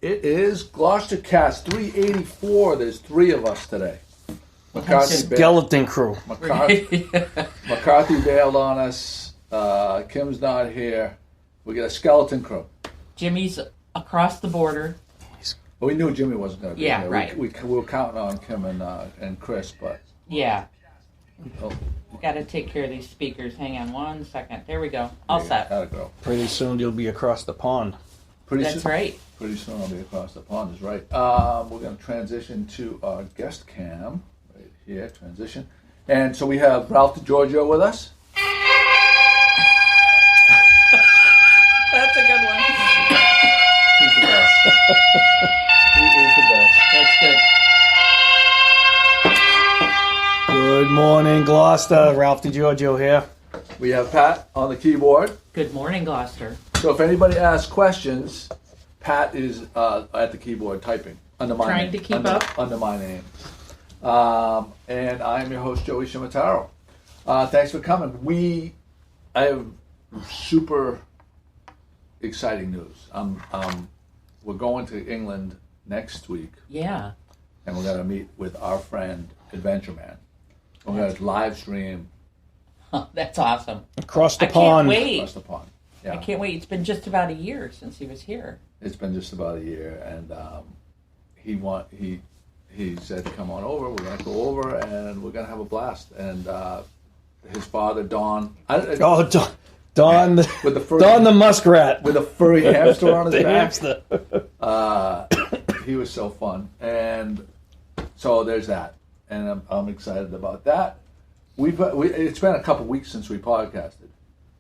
It is GloucesterCast 384. There's 3 of us today. McCarthy Skeleton crew. McCarthy bailed on us. Kim's not here. We got a skeleton crew. Jimmy's across the border. Well, we knew Jimmy wasn't going to be here. Yeah, right. We were counting on Kim and Chris, but... Yeah. Oh. Got to take care of these speakers. Hang on 1 second. There we go. All set. Gotta go. Pretty soon you'll be across the pond. That's right. Pretty soon I'll be across the pond, is right. We're going to transition to our guest cam. Right here, transition. And so we have Ralph DiGiorgio with us. That's a good one. He's the best. He is the best. That's good. Good morning, Gloucester. Ralph DiGiorgio here. We have Pat on the keyboard. Good morning, Gloucester. So if anybody asks questions, Pat is at the keyboard typing under my Trying name, to keep up. Under my name. And I am your host, Joey Shimataro. Thanks for coming. I have super exciting news. We're going to England next week. Yeah. And we're going to meet with our friend, Adventure Man. We're going to live stream. That's awesome. Across the I pond. can't wait. Across the pond. Yeah. I can't wait. It's been just about a year since he was here. It's been just about a year, and he said to come on over. We're going to go over, and we're going to have a blast. And his father, Don. Don with the furry, Don the muskrat with a furry hamster on his the back. Hamster. He was so fun, and so there's that, and I'm excited about that. It's been a couple weeks since we podcasted.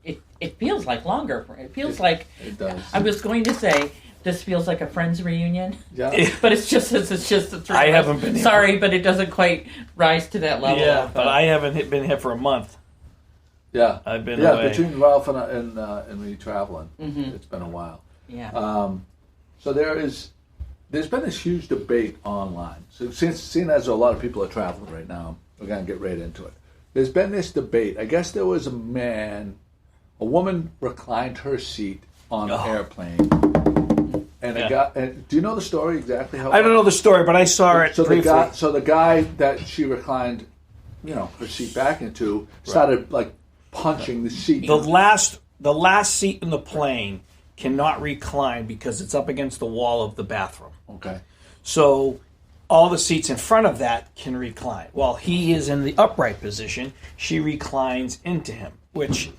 It feels like longer. It feels like it does. I was going to say this feels like a Friends reunion. Yeah, but it's just the 3 I of us. haven't been here. Sorry, but it doesn't quite rise to that level. Yeah, but I haven't been here for a month. Yeah, I've been away. Between Ralph and me traveling, it's been a while. Yeah. So there's been this huge debate online. So seeing as a lot of people are traveling right now, we're going to get right into it. There's been this debate. I guess there was a woman reclined her seat on an airplane, and do you know the story exactly? How I don't know the story, but I saw it briefly. The guy that she reclined, her seat back into, started like punching the seat. The last seat in the plane cannot recline because it's up against the wall of the bathroom. Okay. So all the seats in front of that can recline. While he is in the upright position, she reclines into him, which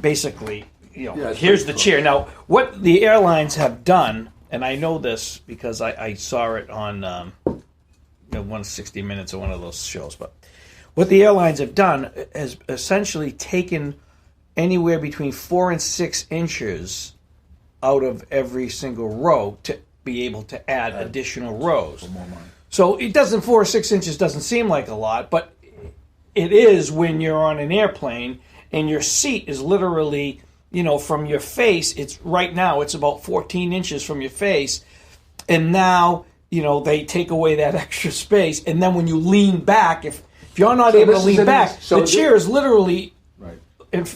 basically, here's the chair. Now, what the airlines have done, and I know this because I saw it on 160 Minutes or one of those shows, but what the airlines have done is essentially taken anywhere between 4 and 6 inches out of every single row to be able to add additional rows. For more money. So it doesn't 4 or 6 inches doesn't seem like a lot, but it is when you're on an airplane and your seat is literally, from your face. It's right now it's about 14 inches from your face, and now they take away that extra space, and then when you lean back, if you're not able to lean back, the chair is literally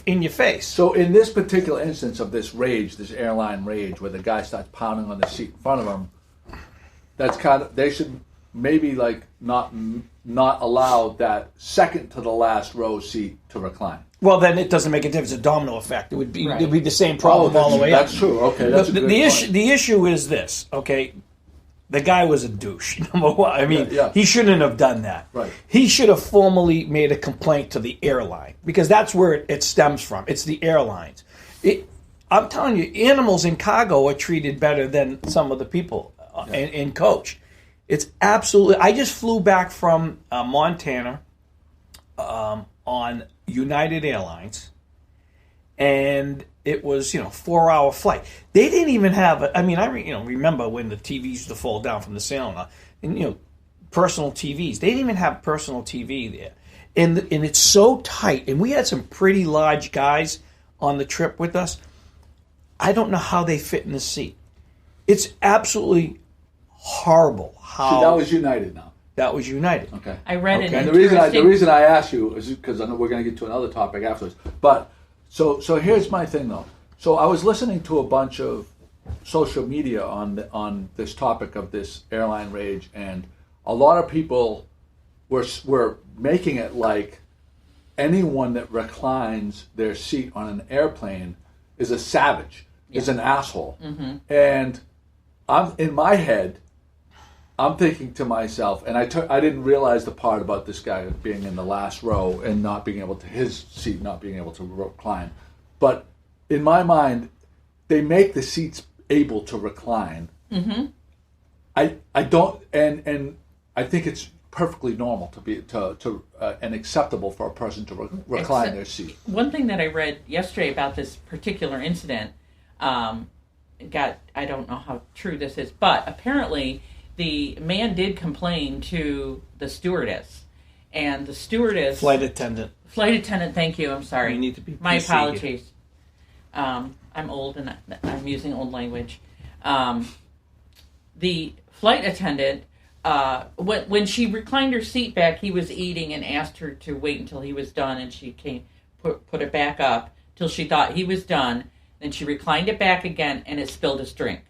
in your face. So in this particular instance of this airline rage, where the guy starts pounding on the seat in front of him, that's they should maybe not allow that second to the last row seat to recline. Well, then it doesn't make a difference. It's a domino effect. It would be it'd be the same problem all the way up. That's true. Okay, that's a good point. The issue is this. Okay, the guy was a douche. Number one, I mean, he shouldn't have done that. Right. He should have formally made a complaint to the airline because that's where it stems from. It's the airlines. I'm telling you, animals in cargo are treated better than some of the people in coach. It's absolutely. I just flew back from Montana on United Airlines, and it was 4-hour flight. They didn't even have. I remember when the TVs used to fall down from the ceiling, and personal TVs. They didn't even have personal TV there, and it's so tight. And we had some pretty large guys on the trip with us. I don't know how they fit in the seat. It's absolutely horrible. So that was United now. That was United. Okay. I read it. And the reason I asked you is because I know we're going to get to another topic afterwards. But so here's my thing though. So I was listening to a bunch of social media on this topic of this airline rage, and a lot of people were making it like anyone that reclines their seat on an airplane is a savage, is an asshole. Mm-hmm. And I'm in my head, I'm thinking to myself, and I didn't realize the part about this guy being in the last row and not being able to, his seat not being able to recline. But in my mind, they make the seats able to recline. Mm-hmm. I don't, and I think it's perfectly normal and acceptable for a person to recline their seat. One thing that I read yesterday about this particular incident, I don't know how true this is, but apparently the man did complain to the stewardess, and the stewardess... Flight attendant, thank you, I'm sorry. You need to be My apologies. I'm old and I'm using old language. The flight attendant, when she reclined her seat back, he was eating and asked her to wait until he was done, and she put it back up till she thought he was done. Then she reclined it back again, and it spilled his drink.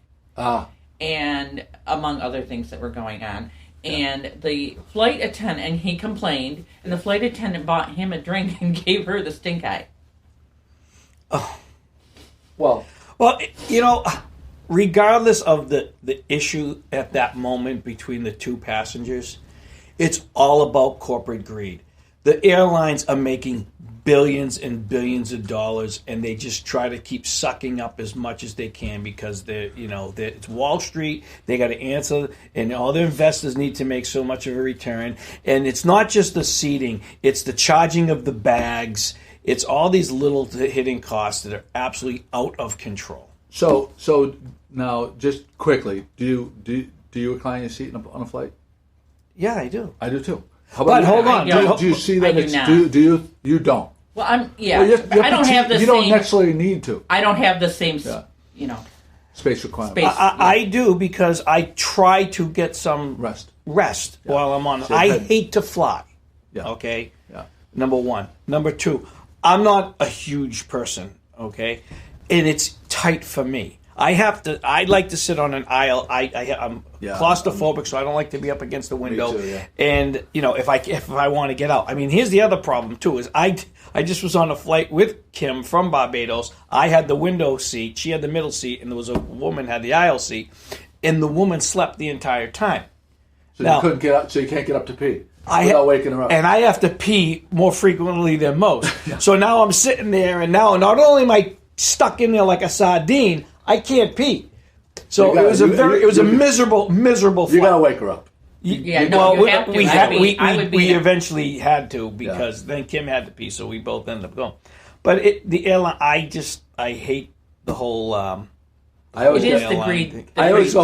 And among other things that were going on. And the flight attendant, and he complained, and the flight attendant bought him a drink and gave her the stink eye. Oh. Well, regardless of the issue at that moment between the two passengers, it's all about corporate greed. The airlines are making billions and billions of dollars, and they just try to keep sucking up as much as they can because it's Wall Street. They got to answer, and all their investors need to make so much of a return. And it's not just the seating; it's the charging of the bags. It's all these little hidden costs that are absolutely out of control. So now, just quickly, do you recline your seat on a flight? Yeah, I do. I do too. But hold on, do you see that? You don't. Well, I don't have the same. You don't necessarily need to. I don't have the same. Space requirement. I do because I try to get some rest while I'm on. I hate to fly. Yeah. Okay. Yeah. Number one. Number two, I'm not a huge person. Okay, and it's tight for me. I like to sit on an aisle. I'm claustrophobic, so I don't like to be up against the window. Me too, yeah. And if I want to get out, here's the other problem too: is I just was on a flight with Kim from Barbados. I had the window seat, she had the middle seat, and there was a woman had the aisle seat, and the woman slept the entire time. So you couldn't get up. So you can't get up to pee without waking her up. And I have to pee more frequently than most. Yeah. So now I'm sitting there, and now not only am I stuck in there like a sardine, I can't pee. So it was a miserable flight. You got to wake her up. We eventually had to because then Kim had to pee, so we both ended up going. But the airline, I hate the whole. I always go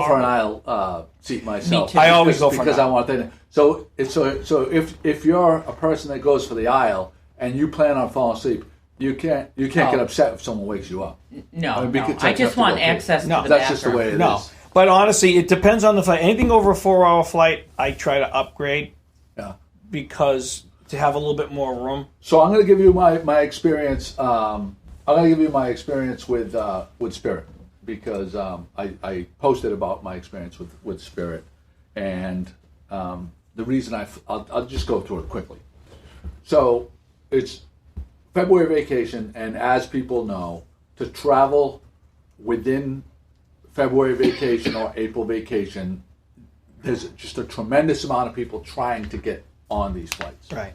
for an aisle seat myself. I always go for because I want that. So if you're a person that goes for the aisle and you plan on falling asleep, you can't get upset if someone wakes you up. No, I just want access to the bathroom. That's just the way it is. But honestly, it depends on the flight. Anything over a 4-hour flight, I try to upgrade. Yeah. Because to have a little bit more room. So I'm going to give you my experience. I'm going to give you my experience with Spirit because I posted about my experience with Spirit, and the reason I'll just go through it quickly. So it's February vacation, and as people know, to travel within February vacation or April vacation, there's just a tremendous amount of people trying to get on these flights. Right.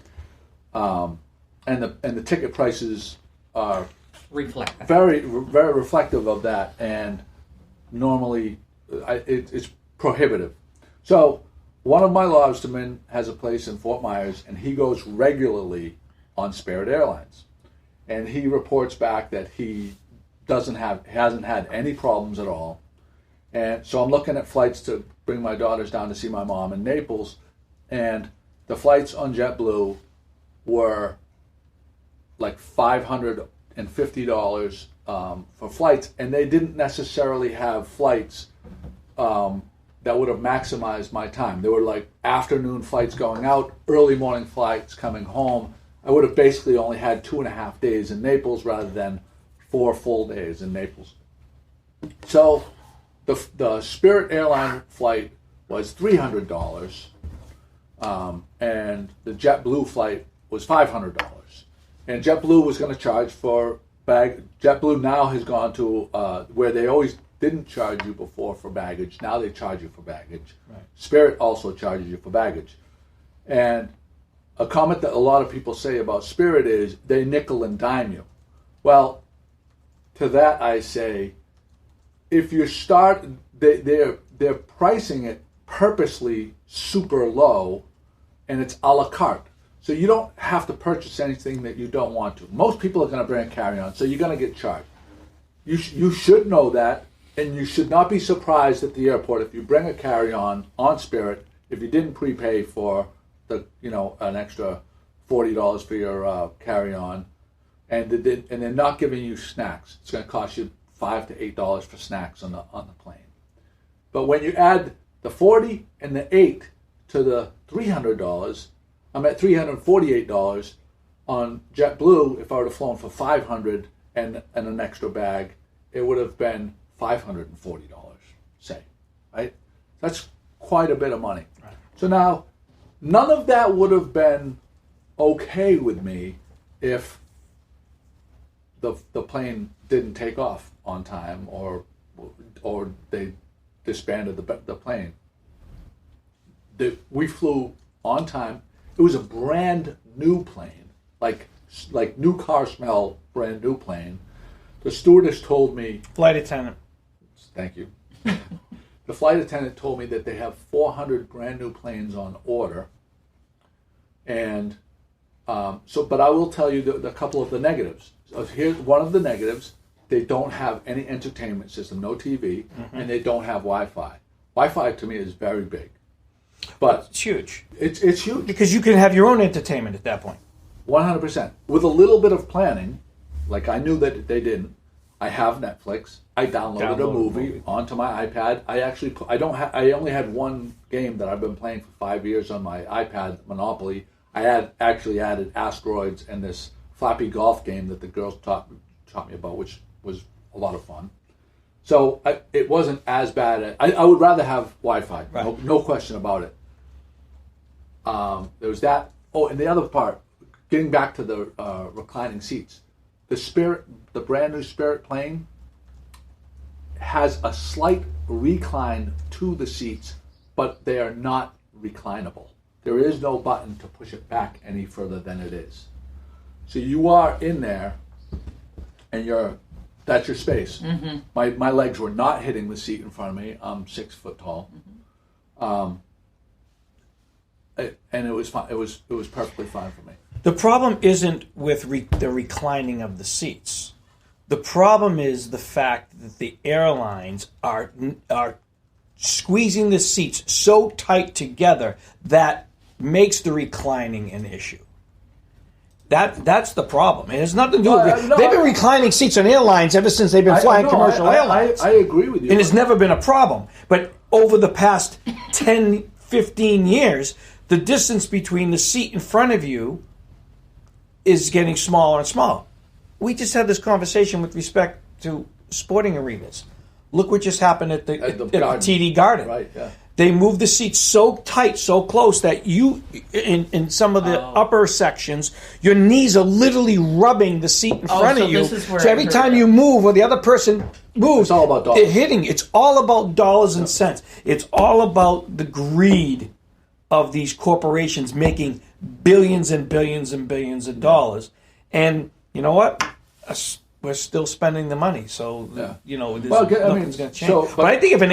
And the ticket prices are reflective. Very reflective of that, and normally it's prohibitive. So one of my lobstermen has a place in Fort Myers, and he goes regularly on Spirit Airlines. And he reports back that he hasn't had any problems at all. And so I'm looking at flights to bring my daughters down to see my mom in Naples, and the flights on JetBlue were like $550 for flights, and they didn't necessarily have flights that would have maximized my time. They were like afternoon flights going out, early morning flights coming home. I would have basically only had 2.5 days in Naples rather than 4 full days in Naples. So the Spirit airline flight was $300, and the JetBlue flight was $500. And JetBlue was going to charge for bag. JetBlue now has gone to where they always didn't charge you before for baggage. Now they charge you for baggage. Right. Spirit also charges you for baggage. And a comment that a lot of people say about Spirit is they nickel and dime you. Well, to that I say, if you start, they're pricing it purposely super low, and it's a la carte. So you don't have to purchase anything that you don't want to. Most people are going to bring a carry-on, so you're going to get charged. You should know that, and you should not be surprised at the airport if you bring a carry-on on Spirit if you didn't prepay for an extra $40 for your carry-on, and they're not giving you snacks. It's going to cost you $5 to $8 for snacks on the plane. But when you add the $40 and the $8 to the $300, I'm at $348 on JetBlue. If I would have flown for $500 and an extra bag, it would have been $540, say, right? That's quite a bit of money. Right. So now, none of that would have been okay with me if the plane didn't take off on time or they disbanded the plane. We flew on time. It was a brand new plane, like new car smell, brand new plane. The stewardess told me, Flight attendant. thank you. The flight attendant told me that they have 400 brand new planes on order, and but I will tell you the couple of the negatives. So here's one of the negatives: they don't have any entertainment system, no TV, and they don't have Wi-Fi. Wi-Fi to me is very big, but It's huge. it's huge. Because you can have your own entertainment at that point. 100%. With a little bit of planning, like I knew that they didn't. I have Netflix. I downloaded a movie onto my iPad. I only had one game that I've been playing for 5 years on my iPad, Monopoly. I actually added Asteroids and this Flappy Golf game that the girls taught me about, which was a lot of fun. So it wasn't as bad. I would rather have Wi-Fi, right. no question about it. There was that. Oh, and the other part, getting back to the reclining seats, the brand new Spirit plane has a slight recline to the seats, but they are not reclinable. There is no button to push it back any further than it is. So you are in there, and that's your space. Mm-hmm. My legs were not hitting the seat in front of me. I'm 6 foot tall, and it was fine. It was perfectly fine for me. The problem isn't with the reclining of the seats. The problem is the fact that the airlines are squeezing the seats so tight together that makes the reclining an issue. That's the problem. It has nothing to do with it. They've been reclining seats on airlines ever since they've been flying commercial airlines. I agree with you. And it's never been a problem. But over the past 10, 15 years, the distance between the seat in front of you is getting smaller and smaller. We just had this conversation with respect to sporting arenas. Look what just happened at the TD Garden. Right, yeah. They moved the seats so tight, so close that you, in some of the upper sections, your knees are literally rubbing the seat in front of you. So every time you move or the other person moves, it's all about dollars. It's all about dollars and cents. It's all about the greed of these corporations making billions and billions and billions of dollars. And you know what? We're still spending the money. So, nothing's going to change. But I think if an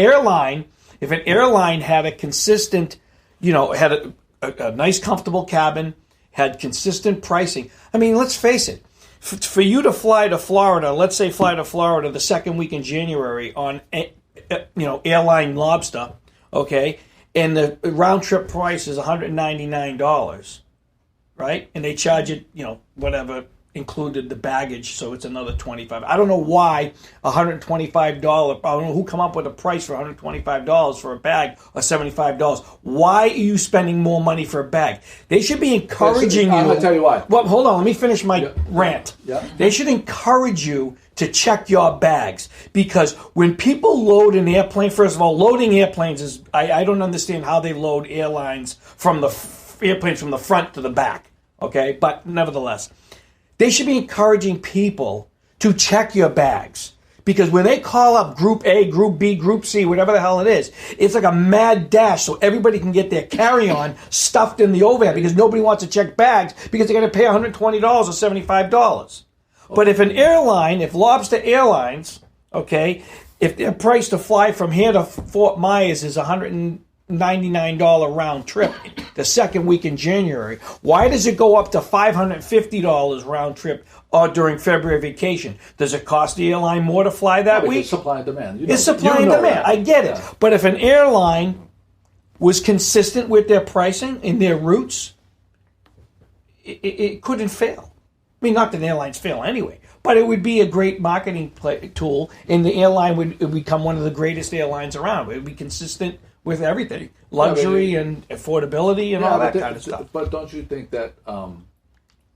airline had a consistent, had a nice, comfortable cabin, had consistent pricing. I mean, let's face it. For you to fly to Florida, let's say fly to Florida the second week in January on, Airline Lobster, okay, and the round trip price is $199, right? And they charge it, whatever, included the baggage, so it's another $25. I don't know why $125. I don't know who come up with a price for $125 for a bag or $75. Why are you spending more money for a bag? They should be encouraging you. I'm gonna tell you why. Well, hold on. Let me finish my rant. Yeah. They should encourage you to check your bags, because when people load an airplane, first of all, loading airplanes is I don't understand how they load airlines from the airplanes from the front to the back. Okay, but nevertheless, they should be encouraging people to check your bags, because when they call up Group A, Group B, Group C, whatever the hell it is, it's like a mad dash so everybody can get their carry-on stuffed in the overhead, because nobody wants to check bags because they're going to pay $120 or $75. But if an airline, if Lobster Airlines, okay, if their price to fly from here to Fort Myers is $199 round trip the second week in January, why does it go up to $550 round trip during February vacation? Does it cost the airline more to fly that week? It's supply and demand. It's supply and demand. I get it. Yeah. But if an airline was consistent with their pricing and their routes, it couldn't fail. I mean, not that airlines fail anyway, but it would be a great marketing tool, and the airline would become one of the greatest airlines around. It would be consistent with everything, luxury and affordability and all that kind of stuff. But don't you think that,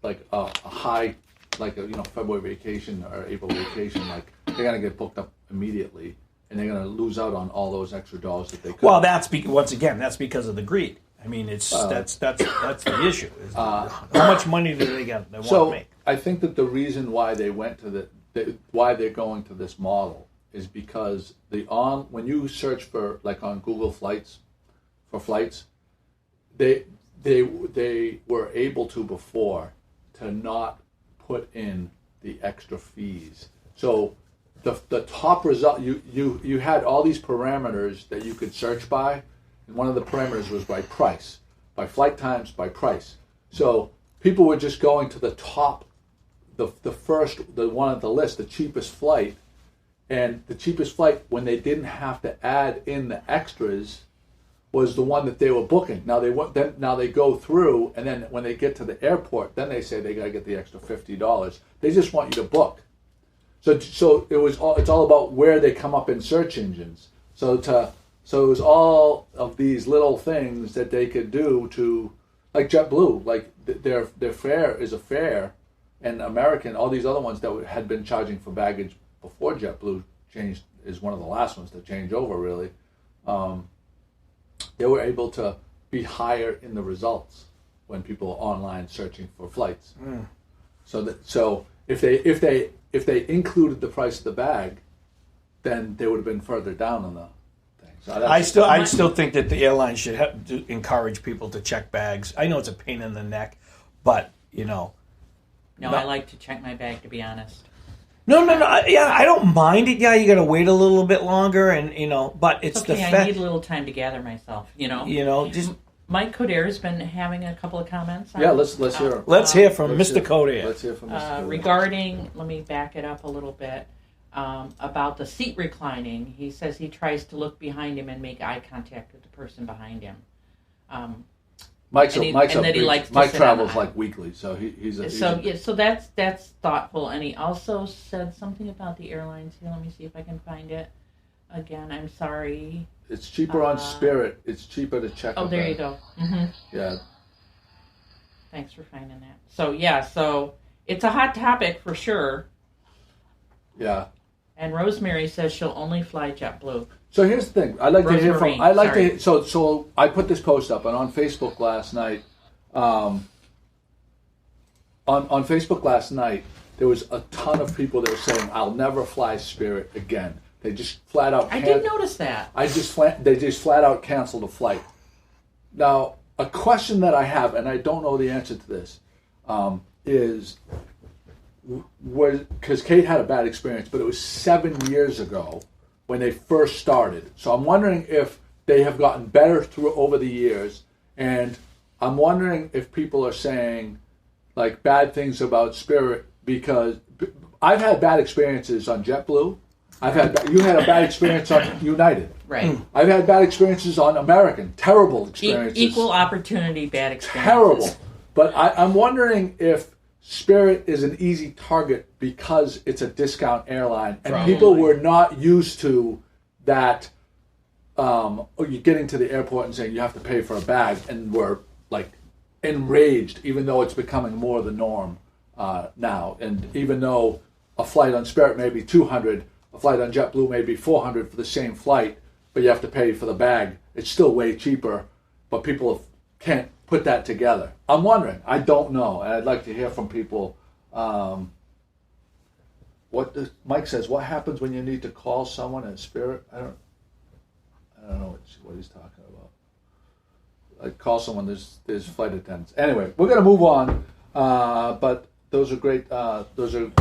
like a high, like a February vacation or April vacation, like they're gonna get booked up immediately, and they're gonna lose out on all those extra dollars that they could. Well, that's because of the greed. I mean, it's that's the issue. How much money do they get? They want to make. I think that the reason why they went to why they're going to this model is because when you search for, like, on Google flights, they were able to before to not put in the extra fees. So the top result, you had all these parameters that you could search by. And one of the parameters was by price, by flight times, by price. So people were just going to the top, the one on the list, the cheapest flight. And the cheapest flight, when they didn't have to add in the extras, was the one that they were booking. Now they go through, and then when they get to the airport, then they say they got to get the extra $50. They just want you to book. So it's all about where they come up in search engines. So it was all of these little things that they could do to, like JetBlue, like their fare is a fare, and American, all these other ones that had been charging for baggage before JetBlue changed, is one of the last ones to change over, really. They were able to be higher in the results when people are online searching for flights. Mm. So if they included the price of the bag, then they would have been further down on the. So I still think that the airlines should have to encourage people to check bags. I know it's a pain in the neck, but No, I like to check my bag, to be honest. No. I don't mind it. Yeah, you got to wait a little bit longer, and but it's okay, the fact. I need a little time to gather myself. Just Mike Coder's been having a couple of comments. Let's hear. Let's hear from Mr. Coder. Let's hear from Mr. Coder. Regarding, let me back it up a little bit. About the seat reclining, he says he tries to look behind him and make eye contact with the person behind him. Mike travels like weekly, so so that's thoughtful. And he also said something about the airlines here. Let me see if I can find it again. I'm sorry. It's cheaper on Spirit. It's cheaper to check. Oh, there you go. Mm-hmm. Yeah. Thanks for finding that. So it's a hot topic for sure. Yeah. And Rosemary says she'll only fly JetBlue. So here's the thing. I'd like to hear from. So I put this post up, and on Facebook last night. On Facebook last night, there was a ton of people that were saying, "I'll never fly Spirit again." They just flat out. I did notice that. They just flat out canceled a flight. Now, a question that I have, and I don't know the answer to this, is. Because Kate had a bad experience, but it was 7 years ago when they first started. So I'm wondering if they have gotten better over the years, and I'm wondering if people are saying like bad things about Spirit, because I've had bad experiences on JetBlue. You had a bad experience on United. Right. I've had bad experiences on American. Terrible experiences. Equal opportunity bad experiences. Terrible. But I'm wondering if Spirit is an easy target because it's a discount airline, and Probably. people were not used to that. You're getting to the airport and saying you have to pay for a bag, and we're like enraged, even though it's becoming more the norm now. And even though a flight on Spirit may be $200, a flight on JetBlue may be $400 for the same flight, but you have to pay for the bag. It's still way cheaper, but people can't put that together. I'm wondering. I don't know, and I'd like to hear from people. Mike says, what happens when you need to call someone at Spirit? I don't know what he's talking about. Like call someone. There's flight attendants. Anyway, we're gonna move on. But those are great. Those are.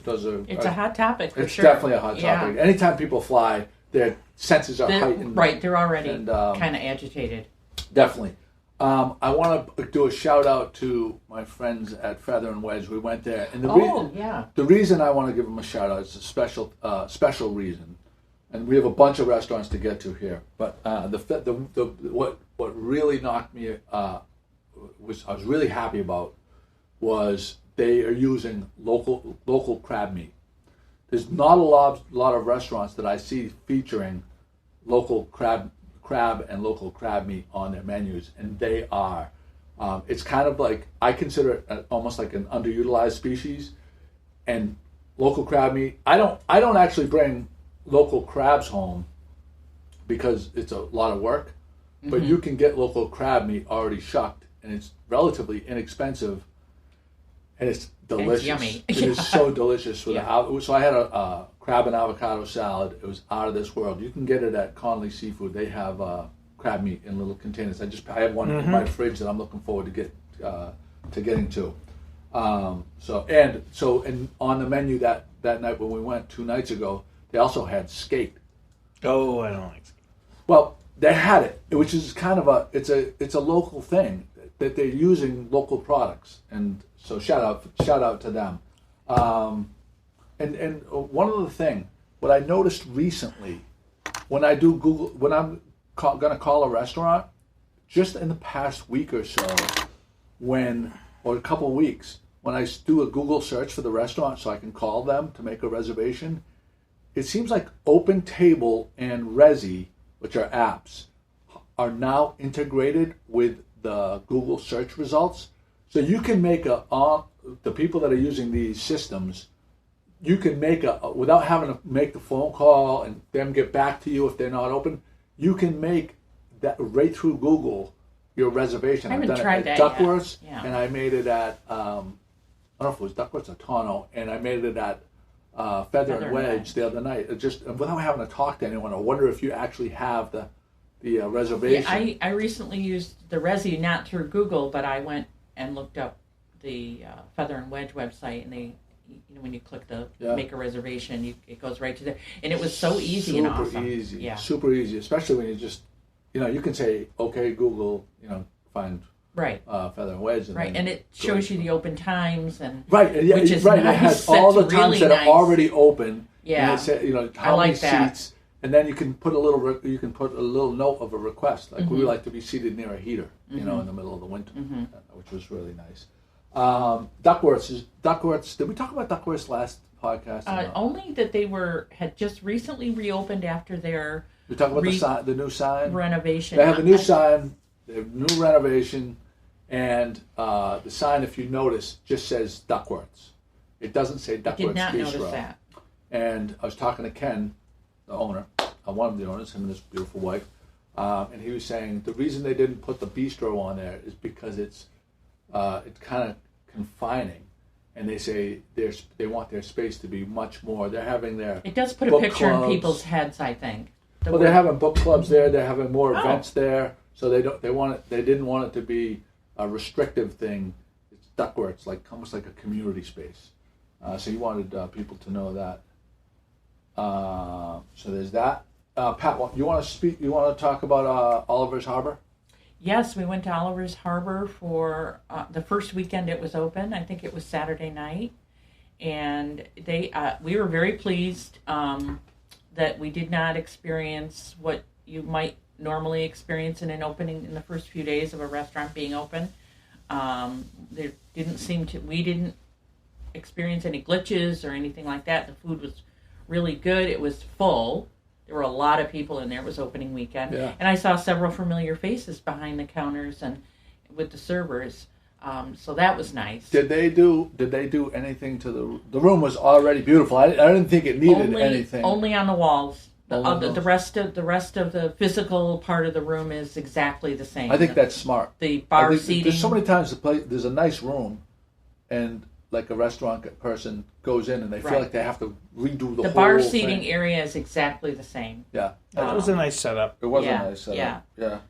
It's a hot topic for it's sure. Definitely a hot topic. Anytime people fly, their senses are heightened. Right, they're already kind of agitated. Definitely. I want to do a shout out to my friends at Feather and Wedge. We went there, and the reason I want to give them a shout out is a special reason, and we have a bunch of restaurants to get to here. But what really knocked me, I was really happy about, was they are using local crab meat. There's not a lot of restaurants that I see featuring local crab and local crab meat on their menus, and they are. It's kind of like, I consider it almost like an underutilized species. And local crab meat, I don't actually bring local crabs home because it's a lot of work, but you can get local crab meat already shucked, and it's relatively inexpensive, and it's delicious. It's yummy. It is so delicious. So I had a crab and avocado salad. It was out of this world. You can get it at Connolly Seafood. They have crab meat in little containers. I have one in my fridge that I'm looking forward to getting to. And on the menu that night when we went 2 nights ago, they also had skate. Oh, I don't like skate. Well, they had it, which is kind of it's a local thing that they're using local products, and so shout out to them. And one other thing, what I noticed recently, when I do Google, when I'm going to call a restaurant, just in the past week or so, or a couple weeks, when I do a Google search for the restaurant so I can call them to make a reservation, it seems like OpenTable and Resy, which are apps, are now integrated with the Google search results. So you can make the people that are using these systems, you can make without having to make the phone call and them get back to you if they're not open, you can make that right through Google, your reservation. I haven't done tried it that at Duckworth's, yet. Yeah. and I made it at, I don't know if it was Duckworth's or Tono, and I made it at Feather and Wedge the other night. Just without having to talk to anyone. I wonder if you actually have the reservation. Yeah, I recently used the Resi, not through Google, but I went and looked up the Feather and Wedge website, and they, when you click the make a reservation, it goes right to there, and it was so easy and awesome. Super easy, especially when you just, you can say, okay, Google, find Feather and Wedge, and it shows you the open times and which is nice. It has all the times that are already open. Yeah, and it says, how many seats, and then you can put a little note of a request, like we like to be seated near a heater, in the middle of the winter, which was really nice. Duckworth's. Did we talk about Duckworth's last podcast? Only that they had just recently reopened after their. We talked about the new sign renovation. They have a new sign. They have new renovation, and the sign, if you notice, just says Duckworth's. It doesn't say Duckworth's Bistro. I did not notice that. And I was talking to Ken, the owner, one of the owners, him and his beautiful wife, and he was saying the reason they didn't put the bistro on there is because it's kind of confining, and they say they want their space to be much more. They're having their it does put a picture in people's heads, I think. They're having book clubs there. They're having more events there, so they didn't want it to be a restrictive thing. It's Duckworth's, like almost like a community space. So he wanted people to know that. So there's that. Pat, you want to speak? You want to talk about Oliver's Harbor? Yes, we went to Oliver's Harbor for the first weekend it was open. I think it was Saturday night, and we were very pleased that we did not experience what you might normally experience in an opening in the first few days of a restaurant being open. There didn't seem to. We didn't experience any glitches or anything like that. The food was really good. It was full. There were a lot of people in there. It was opening weekend. Yeah. And I saw several familiar faces behind the counters and with the servers. So that was nice. Did they do anything to the room? Was already beautiful. I didn't think it needed anything. Only on the walls. Only The rest of the physical part of the room is exactly the same. I think that's smart. The bar seating. There's so many times there's a nice room, and like a restaurant person goes in and they feel like they have to redo the whole bar seating thing. area is exactly the same. Yeah, it was a nice setup. It was a nice setup. Yeah.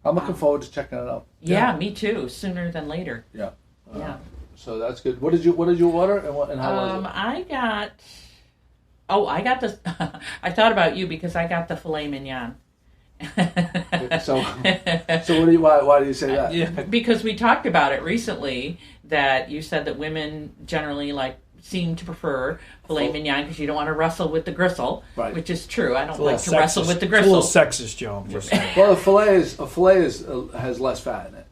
I'm looking forward to checking it out. Yeah, me too. Sooner than later. Yeah. Yeah. So that's good. What did you order and how was it? I got this. I thought about you because I got the filet mignon. So why do you say that? Yeah. Because we talked about it recently that you said that women generally seem to prefer filet mignon because you don't want to wrestle with the gristle, right. Which is true. I don't like to wrestle with the gristle. It's a little sexist, Joe. Well, a filet has less fat in it.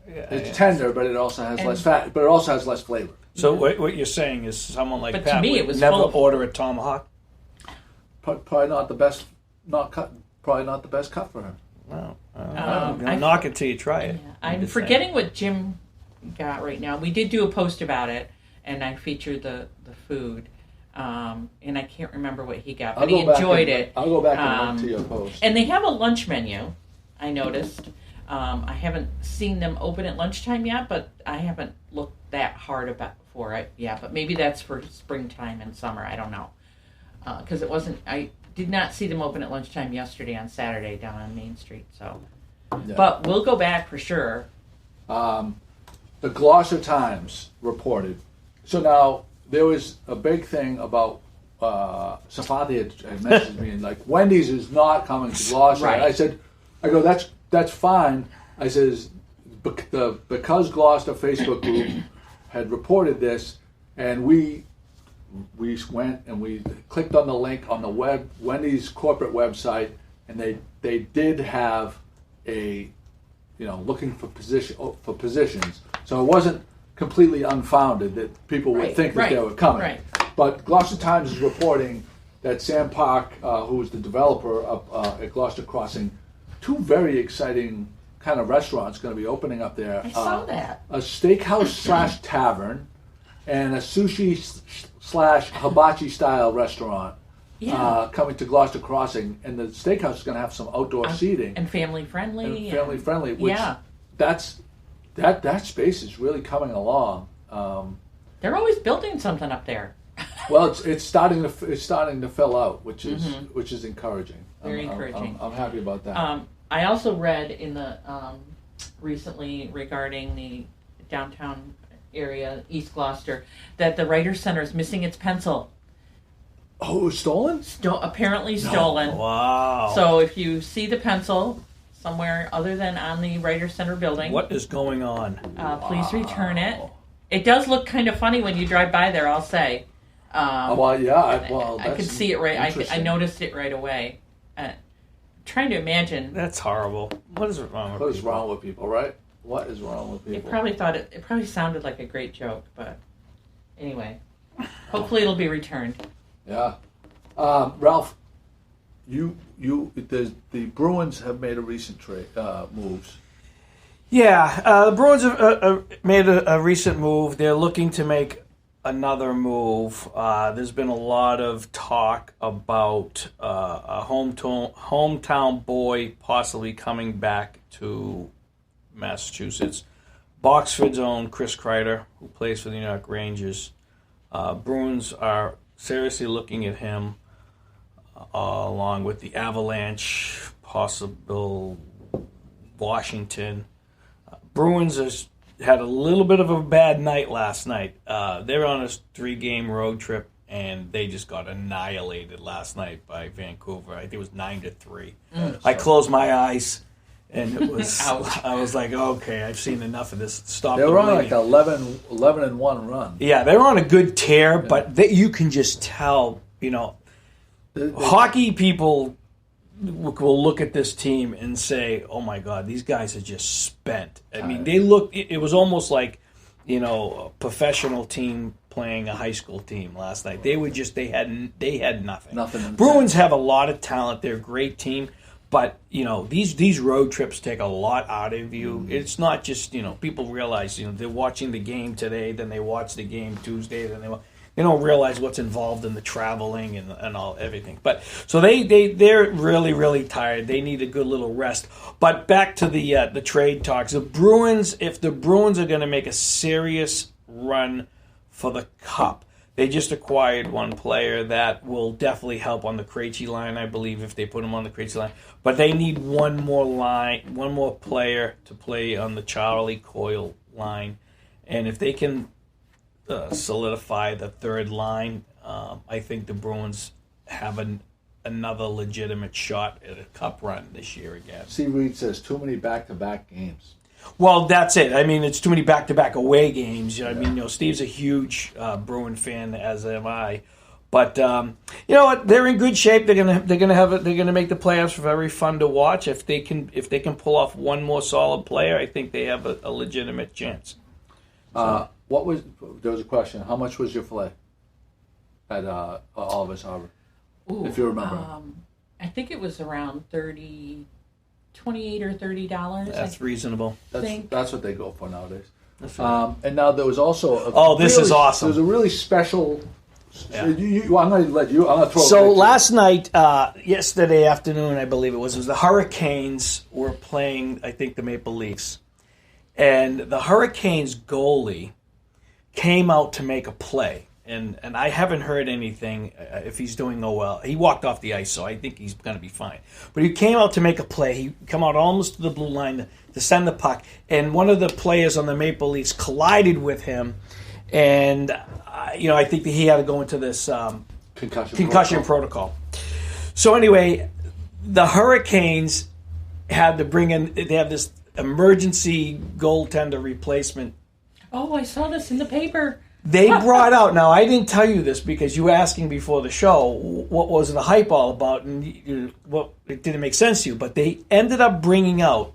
Yeah, it's tender, but it also has less fat, but it also has less flavor. So what you're saying is someone like But Pat to me, would it was never full. order a tomahawk? Probably not the best, probably not the best cut for him. No. I knock it till you try it. Yeah. I'm forgetting what Jim got right now. We did do a post about it, and I featured the food. And I can't remember what he got, but he enjoyed it. I'll go back and look to your post. And they have a lunch menu, I noticed. I haven't seen them open at lunchtime yet, but I haven't looked that hard for it yet. But maybe that's for springtime and summer. I don't know. Because I did not see them open at lunchtime yesterday on Saturday down on Main Street. So, Yeah. But we'll go back for sure. The Gloucester Times reported. So now there was a big thing about Safati had messaged me and like Wendy's is not coming to Gloucester. Right. I go that's fine. I says because Gloucester Facebook group had reported this, and we went and we clicked on the link on the Wendy's corporate website, and they did have a looking for positions. So it wasn't completely unfounded that people would think that they were coming. Right. But Gloucester Times is reporting that Sam Park, who is the developer at Gloucester Crossing, two very exciting kind of restaurants going to be opening up there. I saw that. A steakhouse / tavern and a sushi / hibachi style restaurant coming to Gloucester Crossing. And the steakhouse is going to have some outdoor seating. And family friendly. Which that space is really coming along. They're always building something up there. Well, it's starting to fill out, which is encouraging. Very encouraging. I'm happy about that. I also read in the recently regarding the downtown area, East Gloucester, that the Writers' Center is missing its pencil. Oh, it was stolen? Apparently stolen. Wow. So if you see the pencil somewhere other than on the Writers' Center building, What is going on? please return it. It does look kind of funny when you drive by there, I'll say. I could see it right. I noticed it right away. Trying to imagine. That's horrible. What is wrong with What is people? wrong with people, right? What is wrong with people? It probably sounded like a great joke, but anyway, hopefully it'll be returned. Yeah. Ralph, the Bruins have made a recent moves. Yeah, the Bruins have made a recent move. They're looking to make another move. There's been a lot of talk about a hometown boy possibly coming back to Massachusetts. Boxford's own Chris Kreider, who plays for the New York Rangers. Bruins are seriously looking at him, along with the Avalanche, possible Washington. Bruins had a little bit of a bad night last night. They're on a 3-game road trip, and they just got annihilated last night by Vancouver. I think it was 9-3. I closed my eyes, and it was. I was like, okay, I've seen enough of this. Stop. They were on like 11-1 run. Yeah, they were on a good tear, but you can just tell. Hockey people will look at this team and say, "Oh my God, these guys are just spent." I mean, they look. It was almost like, a professional team playing a high school team last night. They had nothing. Nothing. Bruins have a lot of talent. They're a great team. But, these road trips take a lot out of you. Mm-hmm. It's not just, people realize, they're watching the game today, then they watch the game Tuesday, then they don't realize what's involved in the traveling and all everything. But so they're really, really tired. They need a good little rest. But back to the trade talks. The Bruins, if the Bruins are going to make a serious run for the Cup, they just acquired one player that will definitely help on the Krejci line, I believe, if they put him on the Krejci line. But they need one more player to play on the Charlie Coyle line. And if they can solidify the third line, I think the Bruins have another legitimate shot at a Cup run this year again. C. Reed says too many back-to-back games. Well, that's it. I mean, it's too many back-to-back away games. I mean, Steve's a huge Bruin fan, as am I. But you know what? They're in good shape. They're gonna make the playoffs very fun to watch. If they can pull off one more solid player, I think they have a legitimate chance. So. There was a question. How much was your filet at Oliver's Harbor? Ooh, if you remember. I think it was around $28 or $30. That's reasonable. That's what they go for nowadays. And now there was also this is awesome. There was a really special. Yeah. I'm going to let you. I'm going to throw. So last night, yesterday afternoon, I believe it was the Hurricanes were playing. I think the Maple Leafs, and the Hurricanes goalie came out to make a play. And I haven't heard anything if he's doing well. He walked off the ice, so I think he's going to be fine. But he came out to make a play. He come out almost to the blue line to send the puck. And one of the players on the Maple Leafs collided with him. And, I think that he had to go into this concussion protocol. So anyway, the Hurricanes had to bring in, they have this emergency goaltender replacement. Oh, I saw this in the paper. They brought out, now I didn't tell you this because you were asking before the show what was the hype all about, and it didn't make sense to you, but they ended up bringing out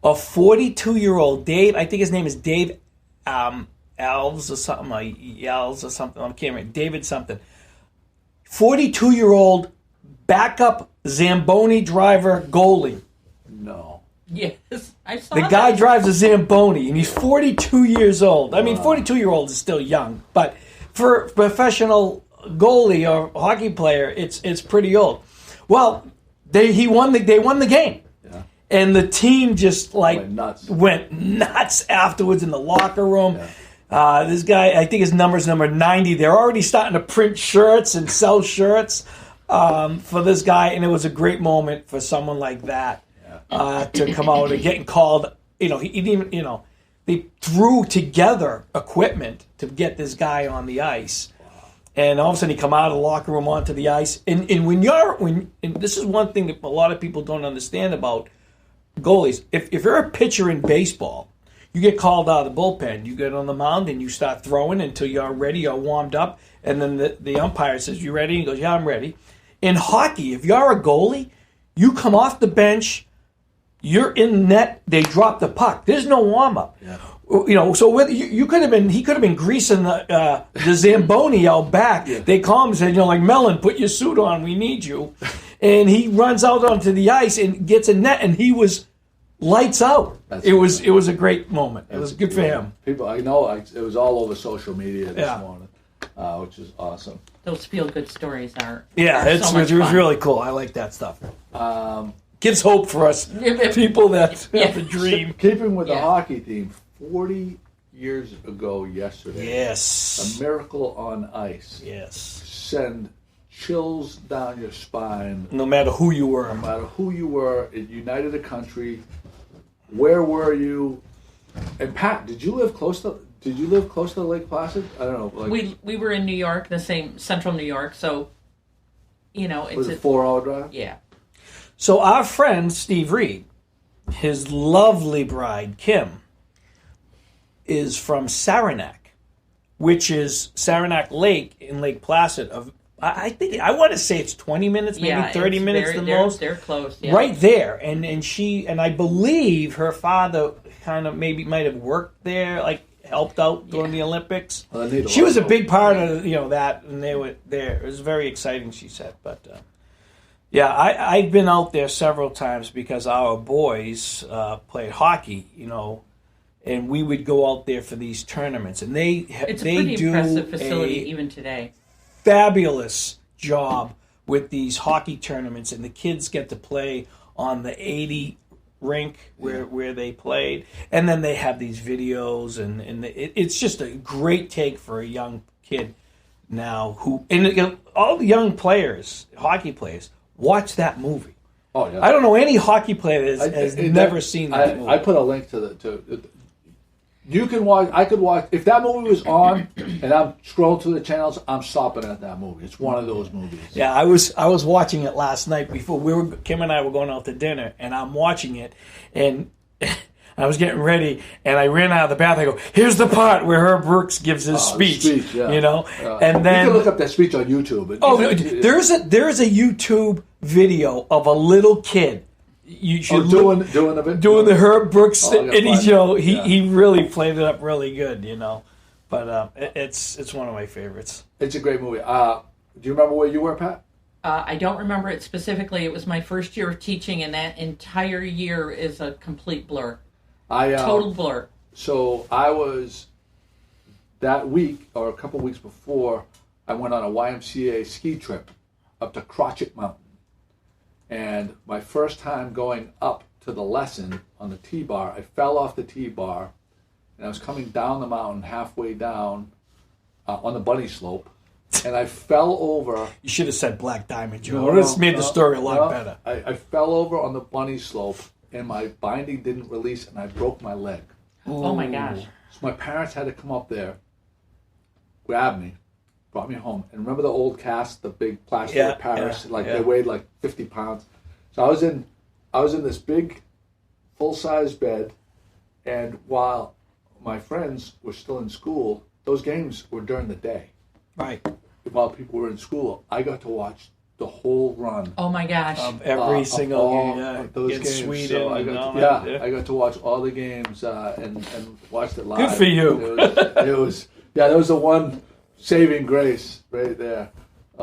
a 42-year-old Dave, I think his name is Dave Alves or something, I can't remember, David something. 42-year-old backup Zamboni driver goalie. No. Yes, I saw the that. guy drives a Zamboni, and he's 42 years old. I mean, 42-year-old is still young, but for a professional goalie or hockey player, it's pretty old. Well, they won the game, and the team just went nuts afterwards in the locker room. Yeah. This guy, I think his number's number 90. They're already starting to print shirts and sell shirts for this guy, and it was a great moment for someone like that. To come out and getting called, they threw together equipment to get this guy on the ice, and all of a sudden he come out of the locker room onto the ice. And this is one thing that a lot of people don't understand about goalies. If you're a pitcher in baseball, you get called out of the bullpen. You get on the mound and you start throwing until you're ready, you're warmed up, and then the umpire says, "You ready?" He goes, "Yeah, I'm ready." In hockey, if you're a goalie, you come off the bench. You're in net. They drop the puck. There's no warm up. Yeah. So he could have been greasing the Zamboni out back. Yeah. They call him and said, like Mellon, put your suit on. We need you. And he runs out onto the ice and gets a net, and he was lights out. It was a great moment. It was good for him. People, I know, it was all over social media this morning, which is awesome. Those feel good stories are. Yeah, it was really cool. I like that stuff. Gives hope for us people that have a dream. Keeping with the hockey team, 40 years ago yesterday. Yes. A miracle on ice. Yes. Send chills down your spine. No matter who you were. No matter who you were. It united the country. Where were you? And Pat, did you live close to Lake Placid? I don't know. We were in New York, the same central New York, so it's was it a 4-hour drive? Yeah. So our friend, Steve Reed, his lovely bride, Kim, is from Saranac, which is Saranac Lake in Lake Placid. I want to say it's 20 minutes, maybe 30 minutes most. They're close. Yeah. Right there. And I believe her father kind of might have worked there, helped out during the Olympics. Well, they need She was a lot big part of that, and they were there. It was very exciting, she said. But yeah, I've been out there several times because our boys played hockey, and we would go out there for these tournaments, and It's a pretty impressive facility even today. Fabulous job with these hockey tournaments, and the kids get to play on the 80 rink where they played, and then they have these videos, and it's just a great take for a young kid now all the young players, hockey players, watch that movie. Oh yeah. I don't know any hockey player that has never seen that movie. I put a link to you can watch. I could watch if that movie was on, and I'm scrolling through the channels. I'm stopping at that movie. It's one of those movies. Yeah, I was watching it last night before Kim and I were going out to dinner, and I'm watching it, and I was getting ready, and I ran out of the bathroom. I go, here's the part where Herb Brooks gives his speech, and then you can look up that speech on YouTube. There's a YouTube video of a little kid. You should doing the doing the Herb Brooks, and he really played it up really good, But it's one of my favorites. It's a great movie. Do you remember where you were, Pat? I don't remember it specifically. It was my first year of teaching, and that entire year is a complete blur. Total blur. So I was, that week, or a couple weeks before, I went on a YMCA ski trip up to Crotchet Mountain. And my first time going up to the lesson on the T-bar, I fell off the T-bar, and I was coming down the mountain, halfway down on the bunny slope, and I fell over. You should have said Black Diamond, Joe. This made the story a lot better. I fell over on the bunny slope, and my binding didn't release, and I broke my leg. Oh my gosh. So my parents had to come up there, grab me, brought me home. And remember the old cast, the big plastic Paris? They weighed like 50 pounds. So I was in this big full-size bed, and while my friends were still in school, those games were during the day. Right. While people were in school, I got to watch the whole run. Oh my gosh! Every single game, those games. Sweden. So I got to watch all the games and watched it live. Good for you. It was that was the one saving grace right there.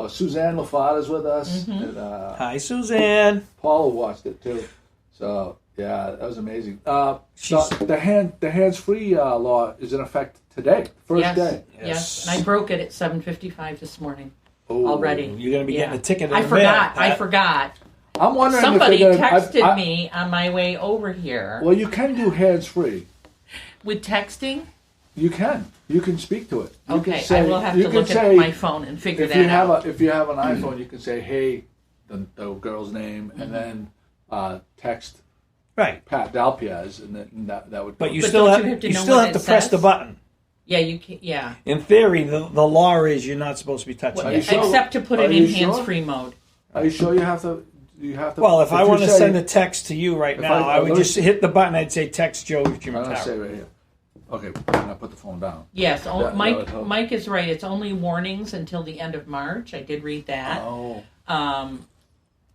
Suzanne Lafada's with us. Mm-hmm. And, hi, Suzanne. Paula watched it too. So yeah, that was amazing. The hands-free law is in effect today, first day. Yes, and I broke it at 7:55 this morning. Ooh. Already. You're going to be getting a ticket in I the forgot. mail, I forgot. I'm wondering Somebody if they're gonna, texted me on my way over here. Well, you can do hands-free. With texting? You can. You can speak to it. You Okay, say, I will have to look at my phone and figure that out. If you have an iPhone, you can say, hey, the girl's name, and then text Pat Dalpiaz, and then that would. But you still have to press the button. Yeah, you can. Yeah. In theory, the law is you're not supposed to be touching it. Sure? Except to put it in hands-free mode. Are you sure you have to? Well, if I want to send a text to you right now, I would just hit the button. I'd say text Joe Jim. I'm going to say right here. Okay, I'm going to put the phone down. Yes, Mike is right. It's only warnings until the end of March. I did read that. Oh.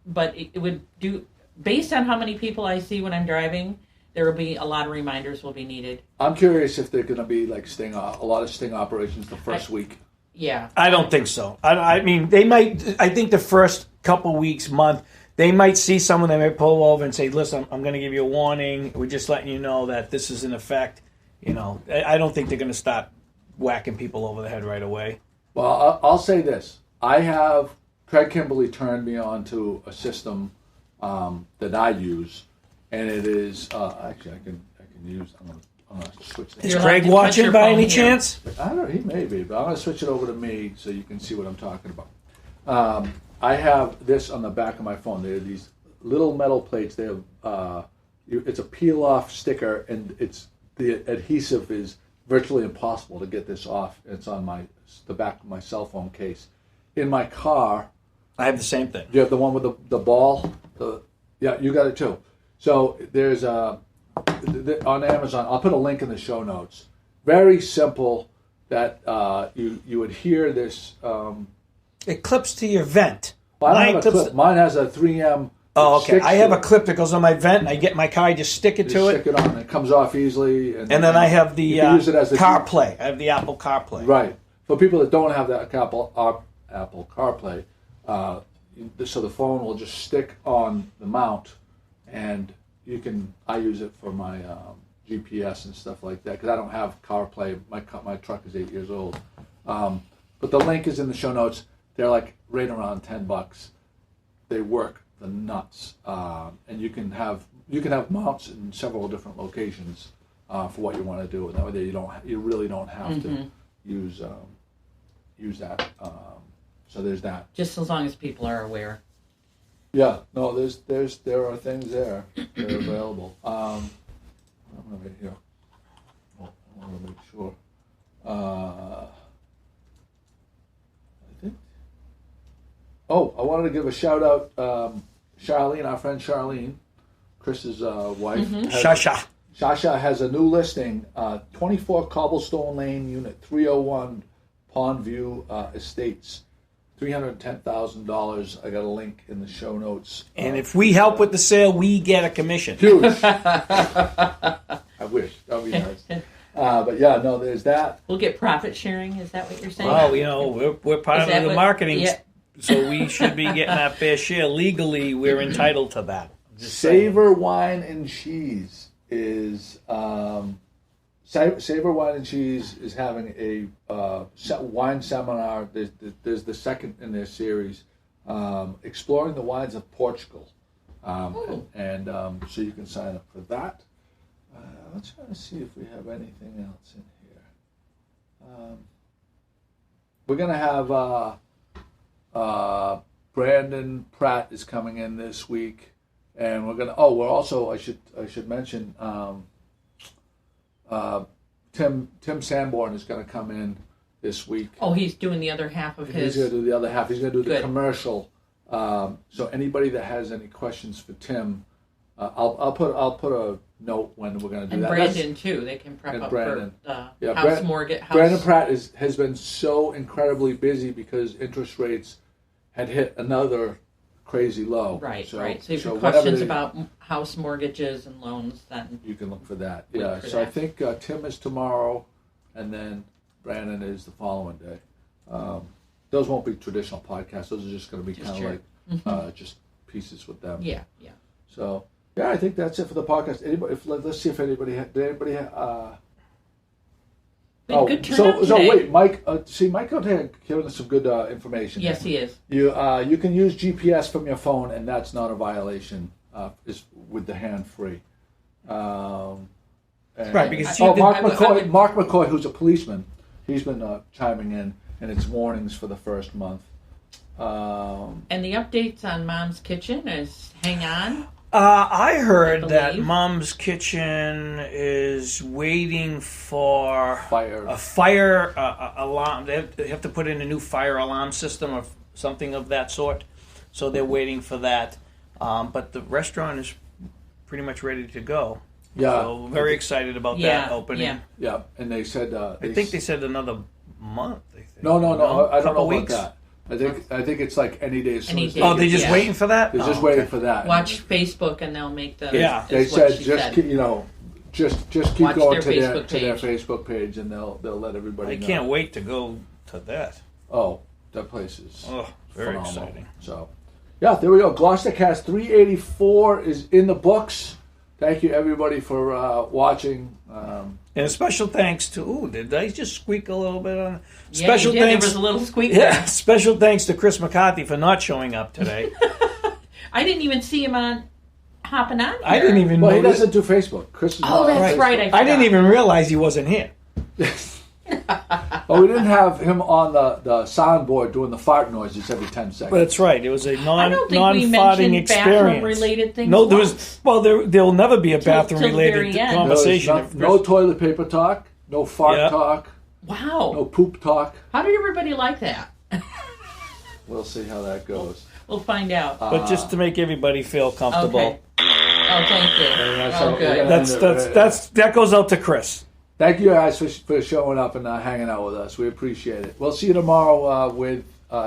But it would do, based on how many people I see when I'm driving, there will be a lot of reminders will be needed. I'm curious if they're going to be like a lot of sting operations the first week. Yeah. I don't think so. I mean, they might, I think the first couple weeks, month, they might see someone, they might pull over and say, listen, I'm going to give you a warning. We're just letting you know that this is in effect. I don't think they're going to start whacking people over the head right away. Well, I'll say this. Craig Kimberly turned me on to a system that I use, and it is, actually, I can use, I'm going to switch that. Is Craig watching by any chance? I don't know, he may be, but I'm going to switch it over to me so you can see what I'm talking about. I have this on the back of my phone. There are these little metal plates. They have, it's a peel-off sticker, and the adhesive is virtually impossible to get this off. It's on the back of my cell phone case. In my car, I have the same thing. Do you have the one with the ball? Yeah, you got it too. So there's on Amazon. I'll put a link in the show notes. Very simple. That you adhere this. It clips to your vent. Well, I don't have a clip. Mine has a 3M Oh, okay. I have a clip that goes on my vent, and I get my car, I just stick it to it. Stick it on, it comes off easily. And then I have the use it as CarPlay. I have the Apple CarPlay. Right. For people that don't have that Apple CarPlay, so the phone will just stick on the mount, and I use it for my GPS and stuff like that, because I don't have CarPlay. My truck is 8 years old. But the link is in the show notes. They're like right around $10. They work the nuts, and you can have mounts in several different locations for what you want to do, and that way you really don't have to use that. So there's that. Just as long as people are aware. Yeah, no, there are things there that are available. I'm gonna right here. I want to make sure. I think. Oh, I wanted to give a shout out, Charlene, our friend Charlene, Chris's wife. Shasha has a new listing, 24 Cobblestone Lane, Unit 301, Pondview Estates. $310,000. I got a link in the show notes. And if we help with the sale, we get a commission. Huge. I wish. That would be nice. But yeah, no, there's that. We'll get profit sharing. Is that what you're saying? Well, we're part of the marketing, so we should be getting our fair share. Legally, we're entitled to that. Savor Wine and Cheese is Savor Wine and Cheese is having a wine seminar. There's the second in their series, exploring the wines of Portugal, and so you can sign up for that. Let's try to see if we have anything else in here. We're gonna have Brandon Pratt is coming in this week, and we're gonna. Oh, we're also. I should mention. Tim Sanborn is going to come in this week. Oh, he's doing the other half of his. He's going to do the other half. He's going to do the commercial. So anybody that has any questions for Tim, I'll put a note when we're going to do that. And Brandon too. They can prep up Brandon. for house mortgage. Brandon Pratt has been so incredibly busy because interest rates had hit another crazy low. Right. So if you have questions about house mortgages and loans, then you can look for that. Yeah. So I think Tim is tomorrow, and then Brandon is the following day. Those won't be traditional podcasts. Those are just going to be kind of like just pieces with them. Yeah. So I think that's it for the podcast. Let's see if anybody did anybody. Good turnout today. Wait, Mike. Mike out here giving us some good information. Yes, he is. You can use GPS from your phone, and that's not a violation. Is with the hand free. Right, because Mark McCoy, who's a policeman, he's been chiming in, and it's warnings for the first month. And the updates on Mom's Kitchen is hang on. I heard that Mom's Kitchen is waiting for a fire alarm. They have to put in a new fire alarm system or something of that sort. So they're waiting for that. But the restaurant is pretty much ready to go. Yeah. So very excited about that opening. Yeah. And they said... I think they said another month. I think. No. I don't know weeks? about that. I think it's like any day. Oh, they're just waiting for that? They're just waiting for that. Watch Facebook and they'll make the... Yeah. They said just keep going to their Facebook page and they'll let everybody know. I can't wait to go to that. Oh, that place is very phenomenal. exciting. So, yeah, there we go. GloucesterCast 384 is in the books. Thank you, everybody, for watching. And a special thanks to... did I just squeak a little bit on... Special thanks. There was a little squeak there. Yeah, special thanks to Chris McCarthy for not showing up today. I didn't even see him hopping on here. I didn't even know. Well, he doesn't do Facebook. Chris is that's right. I didn't even realize he wasn't here. Well, we didn't have him on the soundboard doing the fart noises every 10 seconds. But that's right. It was a non-farting experience. Bathroom-related things. No, there was. Well, there'll never be a bathroom-related conversation. No toilet paper talk. No fart talk. Wow. No poop talk. How did everybody like that? We'll see how that goes. We'll find out. But just to make everybody feel comfortable. Okay. Oh, thank you. Good. That goes out to Chris. Thank you guys for showing up and hanging out with us. We appreciate it. We'll see you tomorrow with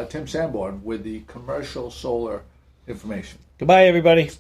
Tim Sanborn with the commercial solar information. Goodbye, everybody.